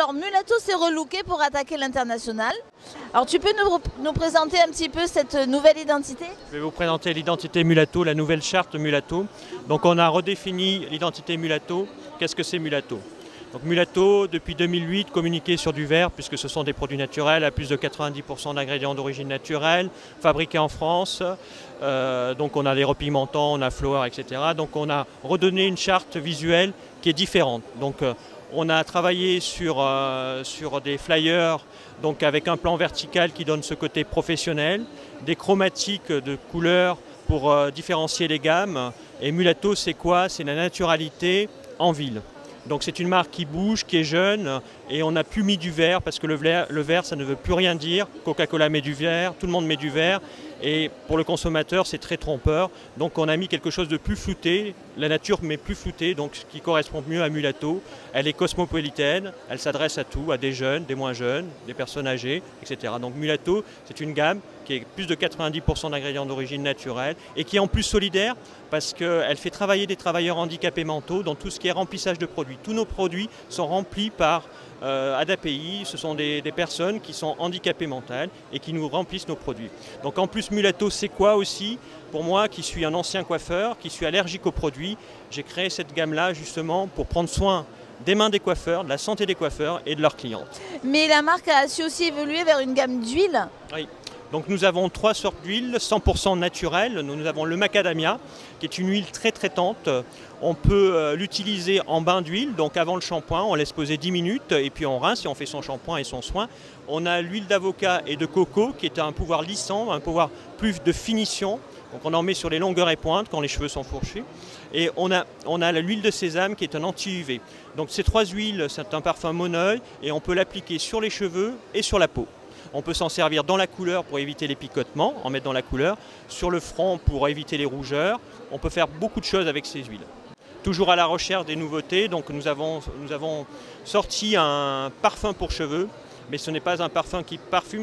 Alors Mulato s'est relooké pour attaquer l'international. Alors tu peux nous présenter un petit peu cette nouvelle identité? Je vais vous présenter l'identité Mulato, la nouvelle charte Mulato. Donc on a redéfini l'identité Mulato. Qu'est-ce que c'est Mulato? Donc Mulato, depuis 2008, communiqué sur du verre, puisque ce sont des produits naturels à plus de 90% d'ingrédients d'origine naturelle, fabriqués en France. Donc on a les repigmentants, on a Flower, etc. Donc on a redonné une charte visuelle qui est différente. Donc on a travaillé sur des flyers donc avec un plan vertical qui donne ce côté professionnel, des chromatiques de couleurs pour différencier les gammes. Et Mulato, c'est quoi? C'est la naturalité en ville. Donc c'est une marque qui bouge, qui est jeune, et on n'a plus mis du vert parce que le vert ça ne veut plus rien dire. Coca-Cola met du vert, tout le monde met du vert, et pour le consommateur c'est très trompeur. Donc on a mis quelque chose de plus flouté, la nature mais plus flouté, donc ce qui correspond mieux à Mulato. Elle est cosmopolitaine, elle s'adresse à tout, à des jeunes, des moins jeunes, des personnes âgées, etc. Donc Mulato, c'est une gamme qui est plus de 90% d'ingrédients d'origine naturelle et qui est en plus solidaire parce qu'elle fait travailler des travailleurs handicapés mentaux dans tout ce qui est remplissage de produits. Tous nos produits sont remplis par ADAPI, ce sont des personnes qui sont handicapées mentales et qui nous remplissent nos produits. Donc en plus Mulato, c'est quoi aussi? Pour moi qui suis un ancien coiffeur, qui suis allergique aux produits, j'ai créé cette gamme-là justement pour prendre soin des mains des coiffeurs, de la santé des coiffeurs et de leurs clientes. Mais la marque a su aussi évoluer vers une gamme d'huiles. Oui. Donc nous avons 3 sortes d'huiles 100% naturelles. Nous avons le macadamia, qui est une huile très traitante. On peut l'utiliser en bain d'huile, donc avant le shampoing, on laisse poser 10 minutes et puis on rince et on fait son shampoing et son soin. On a l'huile d'avocat et de coco, qui est un pouvoir lissant, un pouvoir plus de finition. Donc on en met sur les longueurs et pointes quand les cheveux sont fourchus. Et on a l'huile de sésame qui est un anti-UV. Donc ces 3 huiles, c'est un parfum monoeil et on peut l'appliquer sur les cheveux et sur la peau. On peut s'en servir dans la couleur pour éviter les picotements, en mettre dans la couleur, sur le front pour éviter les rougeurs. On peut faire beaucoup de choses avec ces huiles. Toujours à la recherche des nouveautés, donc nous avons sorti un parfum pour cheveux, mais ce n'est pas un parfum qui parfume,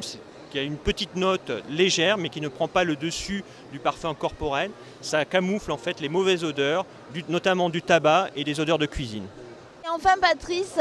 qui a une petite note légère, mais qui ne prend pas le dessus du parfum corporel. Ça camoufle en fait les mauvaises odeurs, notamment du tabac et des odeurs de cuisine. Et enfin Patrice,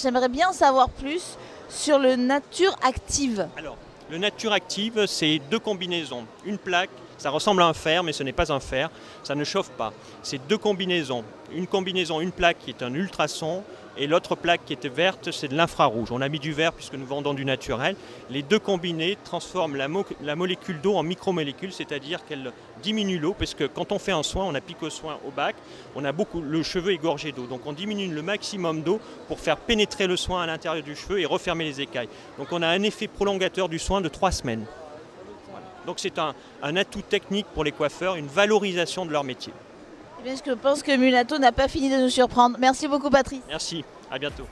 j'aimerais bien en savoir plus sur le Nature Active. Alors, le Nature Active, c'est 2 combinaisons. Une plaque, ça ressemble à un fer, mais ce n'est pas un fer, ça ne chauffe pas. C'est 2 combinaisons. Une plaque qui est un ultrason, et l'autre plaque qui était verte, c'est de l'infrarouge. On a mis du vert puisque nous vendons du naturel. Les 2 combinés transforment la molécule d'eau en micromolécule, c'est-à-dire qu'elle diminue l'eau, parce que quand on fait un soin, on applique au soin au bac, le cheveu est gorgé d'eau. Donc on diminue le maximum d'eau pour faire pénétrer le soin à l'intérieur du cheveu et refermer les écailles. Donc on a un effet prolongateur du soin de 3 semaines. Voilà. Donc c'est un atout technique pour les coiffeurs, une valorisation de leur métier. Eh bien, je pense que Mulato n'a pas fini de nous surprendre. Merci beaucoup Patrice. Merci, à bientôt.